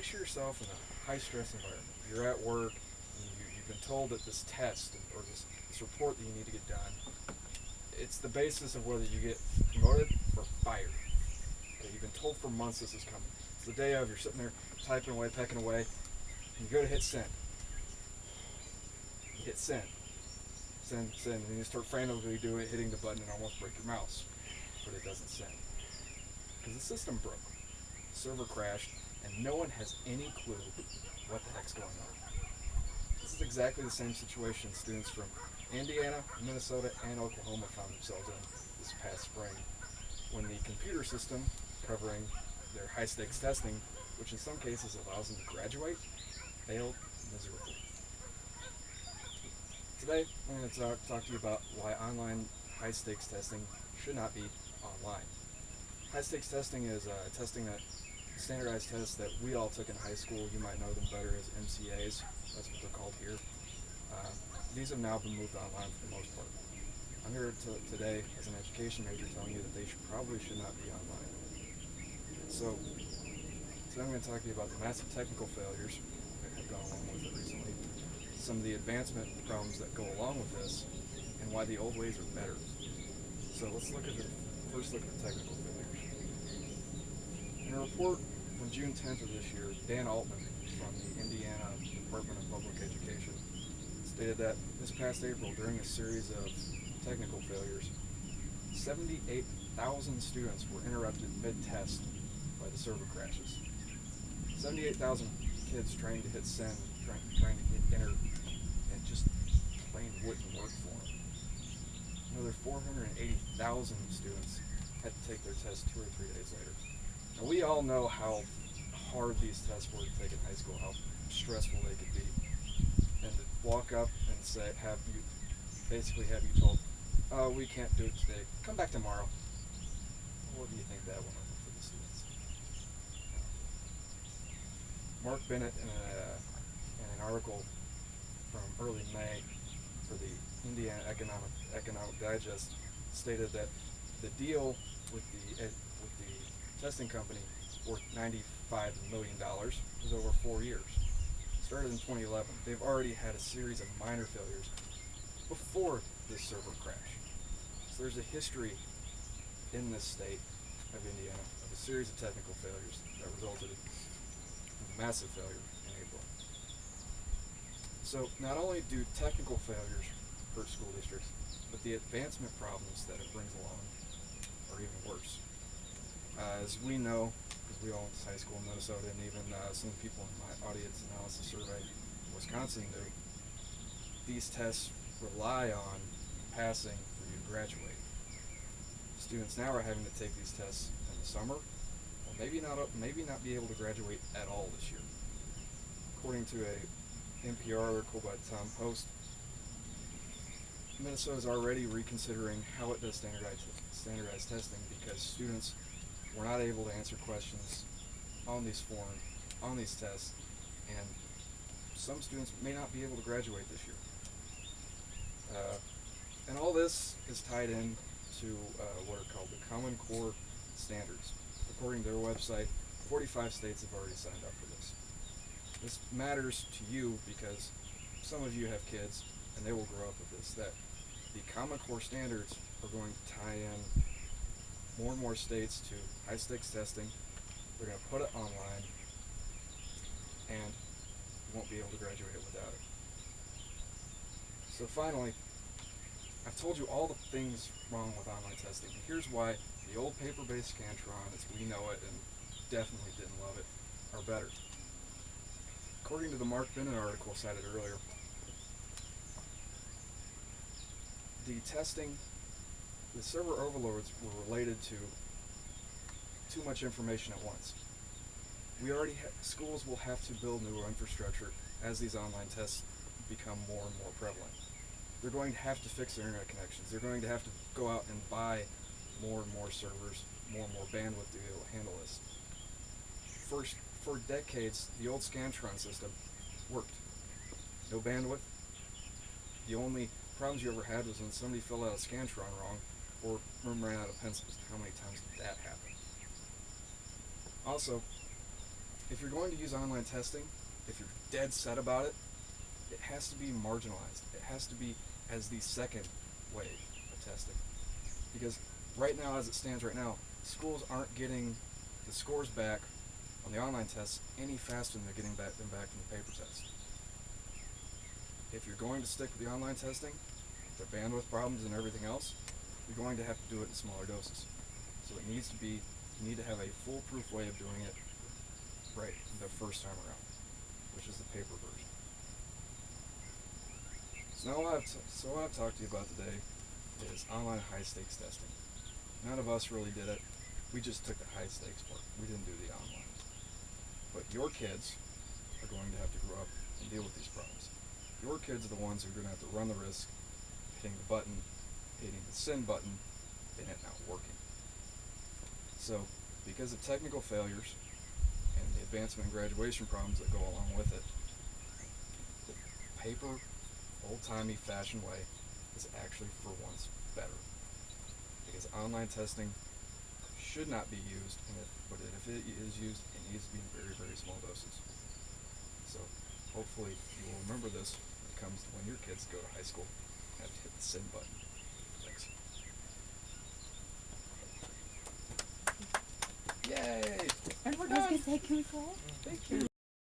picture yourself in a high-stress environment. You're at work, and you've been told that this test or this report that you need to get done, it's the basis of whether you get promoted or fired. Okay, you've been told for months this is coming. It's the day of, you're sitting there typing away, pecking away, and you go to hit send. You hit send, send, and you start frantically doing it, hitting the button and almost break your mouse, but it doesn't send. Because the system broke, the server crashed, and no one has any clue what the heck's going on. This is exactly the same situation students from Indiana, Minnesota, and Oklahoma found themselves in this past spring, when the computer system covering their high-stakes testing, which in some cases allows them to graduate, failed miserably. Today, I'm going to talk to you about why online high-stakes testing should not be online. High-stakes testing is testing that standardized tests that we all took in high school. You might know them better as MCAs. That's what they're called here. These have now been moved online for the most part. I'm here today as an education major telling you that they probably should not be online. So, today I'm going to talk to you about the massive technical failures that have gone along with it recently, some of the advancement problems that go along with this, and why the old ways are better. So let's first look at the technical failures. In a report from June 10th of this year, Dan Altman from the Indiana Department of Public Education stated that this past April, during a series of technical failures, 78,000 students were interrupted mid-test by the server crashes. 78,000 kids trying to hit send, trying to hit enter, and just plain wouldn't work for them. Another 480,000 students had to take their test 2 or 3 days later. Now we all know how hard these tests were to take in high school, how stressful they could be. And to walk up and have you told, oh, we can't do it today, come back tomorrow. What do you think that went over for the students? Mark Bennett, in an article from early May for the Indiana Economic Digest, stated that the deal with the testing company, worth $95 million, was over 4 years. Started in 2011. They've already had a series of minor failures before this server crash. So there's a history in this state of Indiana of a series of technical failures that resulted in a massive failure in April. So not only do technical failures hurt school districts, but the advancement problems that it brings along are even worse. As we know, because we all went to high school in Minnesota, and even some people in my audience analysis survey in Wisconsin do, these tests rely on passing for you to graduate. Students now are having to take these tests in the summer, or maybe not be able to graduate at all this year. According to a NPR article by the Tom Post, Minnesota is already reconsidering how it does standardized testing because students were not able to answer questions on these forms, on these tests, and some students may not be able to graduate this year. And all this is tied in to what are called the Common Core Standards. According to their website, 45 states have already signed up for this. This matters to you because some of you have kids and they will grow up with this, that the Common Core Standards are going to tie in more and more states to high-stakes testing. They're going to put it online, and you won't be able to graduate without it. So finally, I've told you all the things wrong with online testing. Here's why the old paper-based Scantron, as we know it and definitely didn't love it, are better. According to the Mark Bennett article cited earlier, the server overloads were related to too much information at once. Schools will have to build new infrastructure as these online tests become more and more prevalent. They're going to have to fix their internet connections. They're going to have to go out and buy more and more servers, more and more bandwidth to be able to handle this. For decades, the old Scantron system worked. No bandwidth. The only problems you ever had was when somebody filled out a Scantron wrong or ran out of pencils. How many times did that happen? Also, if you're going to use online testing, if you're dead set about it, it has to be marginalized. It has to be as the second wave of testing. Because right now, as it stands right now, schools aren't getting the scores back on the online tests any faster than they're getting them back from the paper test. If you're going to stick with the online testing, the bandwidth problems and everything else, you're going to have to do it in smaller doses. So it needs to be, you need to have a foolproof way of doing it right the first time around, which is the paper version. So now what I've talked to you about today is online high stakes testing. None of us really did it. We just took the high stakes part. We didn't do the online. But your kids are going to have to grow up and deal with these problems. Your kids are the ones who are going to have to run the risk of hitting the button, hitting the send button, and it not working. So, because of technical failures and the advancement and graduation problems that go along with it, the paper, old-timey fashion way is actually for once better. Because online testing should not be used, but if it is used, it needs to be in very, very small doses. So hopefully you will remember this when it comes to when your kids go to high school and have to hit the send button. Thanks. Yay! And we're done. I was going to say, can we call? Thank you.